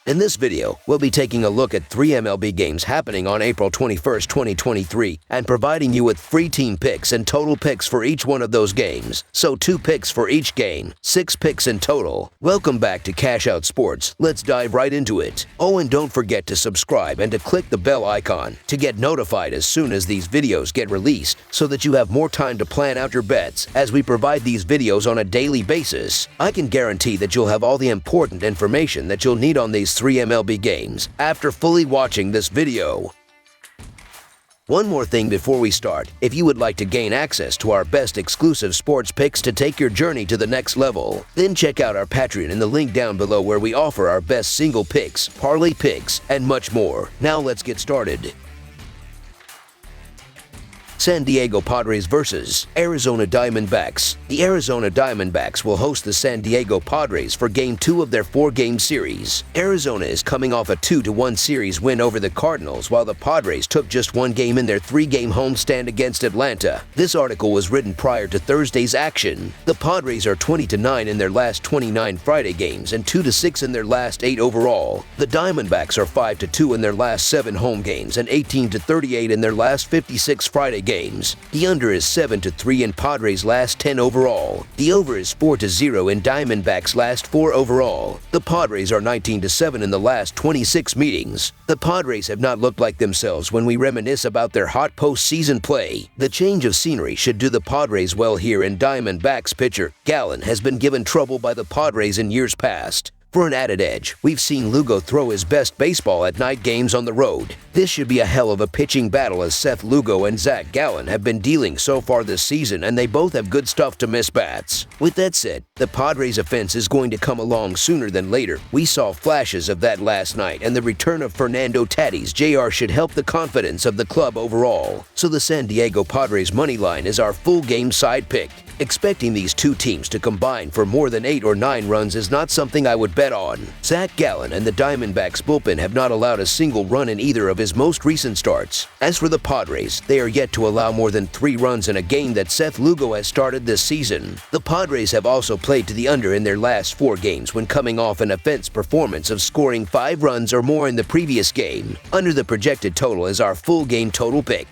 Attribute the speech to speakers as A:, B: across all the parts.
A: In this video, we'll be taking a look at 3 MLB games happening on April 21st, 2023, and providing you with free team picks and total picks for each one of those games. So 2 picks for each game, 6 picks in total. Welcome back to Cash Out Sports. Let's dive right into it. Oh, and don't forget to subscribe and to click the bell icon to get notified as soon as these videos get released so that you have more time to plan out your bets as we provide these videos on a daily basis. I can guarantee that you'll have all the important information that you'll need on these 3 MLB games after fully watching this video. One more thing before we start, if you would like to gain access to our best exclusive sports picks to take your journey to the next level, then check out our Patreon in the link down below where we offer our best single picks, parlay picks, and much more. Now let's get started. San Diego Padres vs. Arizona Diamondbacks. The Arizona Diamondbacks will host the San Diego Padres for Game 2 of their 4-game series. Arizona is coming off a 2-1 series win over the Cardinals, while the Padres took just 1 game in their 3-game homestand against Atlanta. This article was written prior to Thursday's action. The Padres are 20-9 in their last 29 Friday games and 2-6 in their last 8 overall. The Diamondbacks are 5-2 in their last 7 home games and 18-38 in their last 56 Friday games. The under is 7-3 in Padres' last 10 overall. The over is 4-0 in Diamondbacks' last 4 overall. The Padres are 19-7 in the last 26 meetings. The Padres have not looked like themselves when we reminisce about their hot postseason play. The change of scenery should do the Padres well here, and Diamondbacks pitcher Gallen has been given trouble by the Padres in years past. For an added edge, we've seen Lugo throw his best baseball at night games on the road. This should be a hell of a pitching battle, as Seth Lugo and Zach Gallen have been dealing so far this season, and they both have good stuff to miss bats. With that said, the Padres' offense is going to come along sooner than later. We saw flashes of that last night, and the return of Fernando Tatis Jr. should help the confidence of the club overall. So the San Diego Padres money line is our full game side pick. Expecting these 2 teams to combine for more than 8 or 9 runs is not something I would bet on. Zach Gallen and the Diamondbacks bullpen have not allowed a single run in either of his most recent starts. As for the Padres, they are yet to allow more than 3 runs in a game that Seth Lugo has started this season. The Padres have also played to the under in their last 4 games when coming off an offense performance of scoring 5 runs or more in the previous game. Under the projected total is our full game total pick.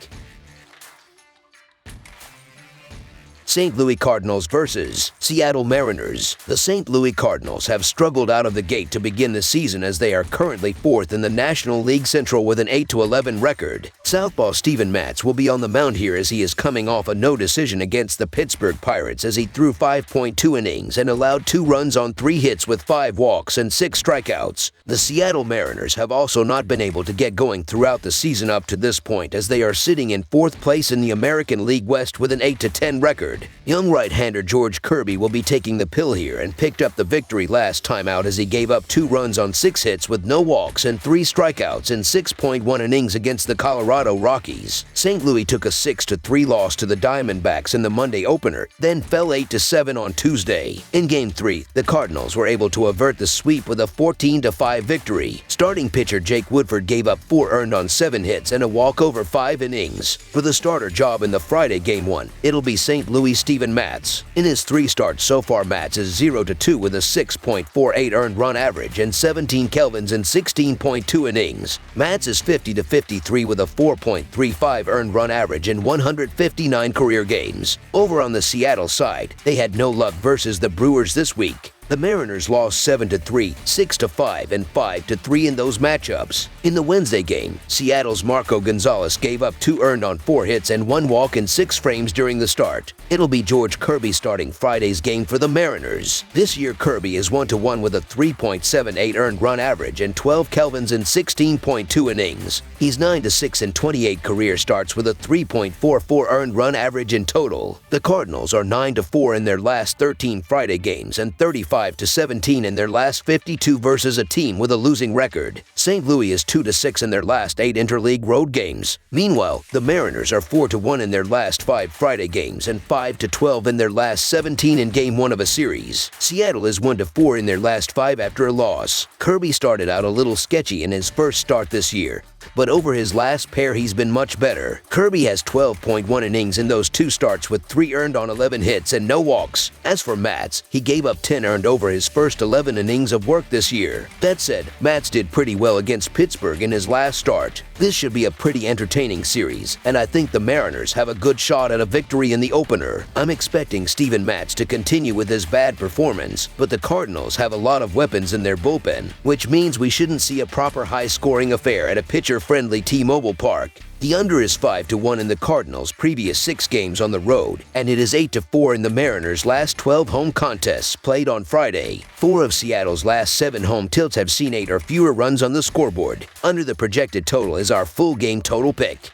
A: St. Louis Cardinals vs. Seattle Mariners. The St. Louis Cardinals have struggled out of the gate to begin the season, as they are currently 4th in the National League Central with an 8-11 record. Southpaw Steven Matz will be on the mound here, as he is coming off a no decision against the Pittsburgh Pirates, as he threw 5.2 innings and allowed 2 runs on 3 hits with 5 walks and 6 strikeouts. The Seattle Mariners have also not been able to get going throughout the season up to this point, as they are sitting in 4th place in the American League West with an 8-10 record. Young right-hander George Kirby will be taking the pill here, and picked up the victory last time out, as he gave up 2 runs on 6 hits with no walks and 3 strikeouts in 6.1 innings against the Colorado Rockies. St. Louis took a 6-3 loss to the Diamondbacks in the Monday opener, then fell 8-7 on Tuesday. In Game 3, the Cardinals were able to avert the sweep with a 14-5 victory. Starting pitcher Jake Woodford gave up 4 earned on 7 hits and a walk over 5 innings. For the starter job in the Friday Game 1, it'll be St. Louis Steven Matz. In his 3 starts so far, Matz is 0-2 with a 6.48 earned run average and 17 Kelvins in 16.2 innings. Matz is 50-53 with a 4.35 earned run average in 159 career games. Over on the Seattle side, they had no luck versus the Brewers this week. The Mariners lost 7-3, 6-5, and 5-3 in those matchups. In the Wednesday game, Seattle's Marco Gonzalez gave up 2 earned on 4 hits and 1 walk in 6 frames during the start. It'll be George Kirby starting Friday's game for the Mariners. This year, Kirby is 1-1 with a 3.78 earned run average and 12 Kelvins in 16.2 innings. He's 9-6 in 28 career starts with a 3.44 earned run average in total. The Cardinals are 9-4 in their last 13 Friday games and 35-17 in their last 52 versus a team with a losing record. St. Louis is 2-6 in their last 8 interleague road games. Meanwhile, the Mariners are 4-1 in their last 5 Friday games and 5-12 in their last 17 in Game 1 of a series. Seattle is 1-4 in their last 5 after a loss. Kirby started out a little sketchy in his first start this year. but over his last pair he's been much better. Kirby has 12.1 innings in those 2 starts with 3 earned on 11 hits and no walks. As for Matz, he gave up 10 earned over his first 11 innings of work this year. That said, Matz did pretty well against Pittsburgh in his last start. This should be a pretty entertaining series, and I think the Mariners have a good shot at a victory in the opener. I'm expecting Steven Matz to continue with his bad performance, but the Cardinals have a lot of weapons in their bullpen, which means we shouldn't see a proper high-scoring affair at a pitcher-friendly T-Mobile Park. The under is 5-1 in the Cardinals' previous 6 games on the road, and it is 8-4 in the Mariners' last 12 home contests played on Friday. 4 of Seattle's last 7 home tilts have seen 8 or fewer runs on the scoreboard. Under the projected total is our full game total pick.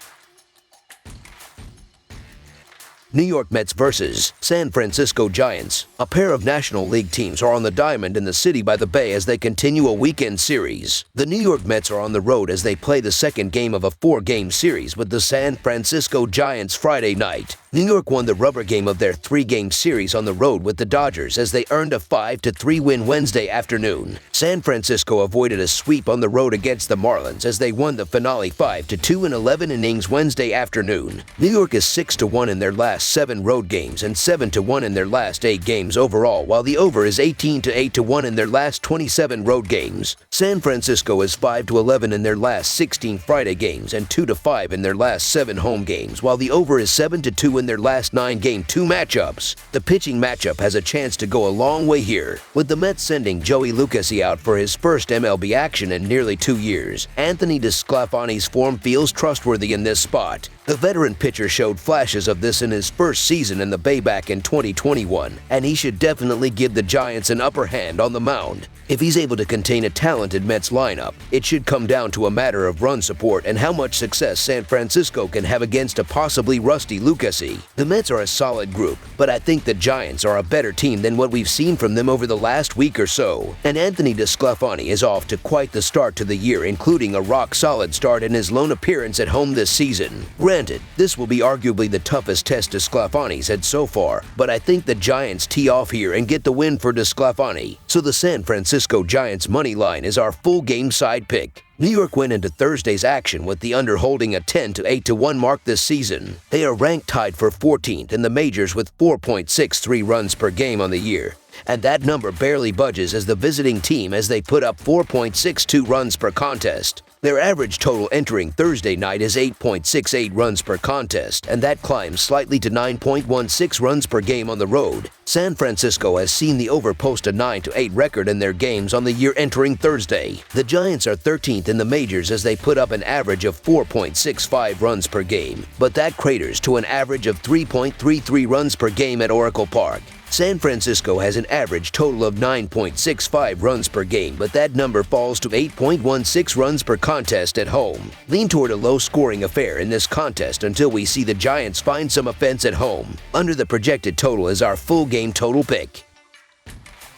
A: New York Mets versus San Francisco Giants. A pair of National League teams are on the diamond in the city by the bay as they continue a weekend series. The New York Mets are on the road as they play the second game of a 4-game series with the San Francisco Giants Friday night. New York won the rubber game of their 3-game series on the road with the Dodgers as they earned a 5-3 win Wednesday afternoon. San Francisco avoided a sweep on the road against the Marlins as they won the finale 5-2 in 11 innings Wednesday afternoon. New York is 6-1 in their last 7 road games and 7-1 in their last 8 games overall, while the over is 18-8-1 in their last 27 road games. San Francisco is 5-11 in their last 16 Friday games and 2-5 in their last 7 home games, while the over is 7-2 in their last 9 Game 2 matchups. The pitching matchup has a chance to go a long way here, with the Mets sending Joey Lucchesi out for his first MLB action in nearly 2 years. Anthony DeSclafani's form feels trustworthy in this spot. The veteran pitcher showed flashes of this in his first season in the Bay back in 2021, and he should definitely give the Giants an upper hand on the mound. If he's able to contain a talented Mets lineup, it should come down to a matter of run support and how much success San Francisco can have against a possibly rusty Lucchesi. The Mets are a solid group, but I think the Giants are a better team than what we've seen from them over the last week or so. And Anthony DeSclafani is off to quite the start to the year, including a rock-solid start in his lone appearance at home this season. Granted, this will be arguably the toughest test DeSclafani's had so far, but I think the Giants tee off here and get the win for DeSclafani. So the San Francisco Giants money line is our full game side pick. New York went into Thursday's action with the under holding a 10-8-1 mark this season. They are ranked tied for 14th in the majors with 4.63 runs per game on the year, and that number barely budges as the visiting team as they put up 4.62 runs per contest. Their average total entering Thursday night is 8.68 runs per contest, and that climbs slightly to 9.16 runs per game on the road. San Francisco has seen the over post a 9-8 record in their games on the year entering Thursday. The Giants are 13th in the majors as they put up an average of 4.65 runs per game, but that craters to an average of 3.33 runs per game at Oracle Park. San Francisco has an average total of 9.65 runs per game, but that number falls to 8.16 runs per contest at home. Lean toward a low-scoring affair in this contest until we see the Giants find some offense at home. Under the projected total is our full game total pick.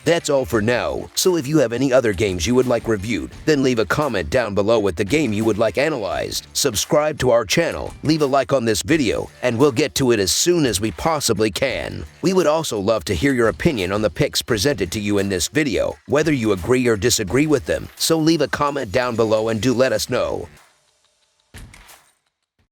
A: That's all for now, so if you have any other games you would like reviewed, then leave a comment down below with the game you would like analyzed. Subscribe to our channel, leave a like on this video, and we'll get to it as soon as we possibly can. We would also love to hear your opinion on the picks presented to you in this video, whether you agree or disagree with them, so leave a comment down below and do let us know.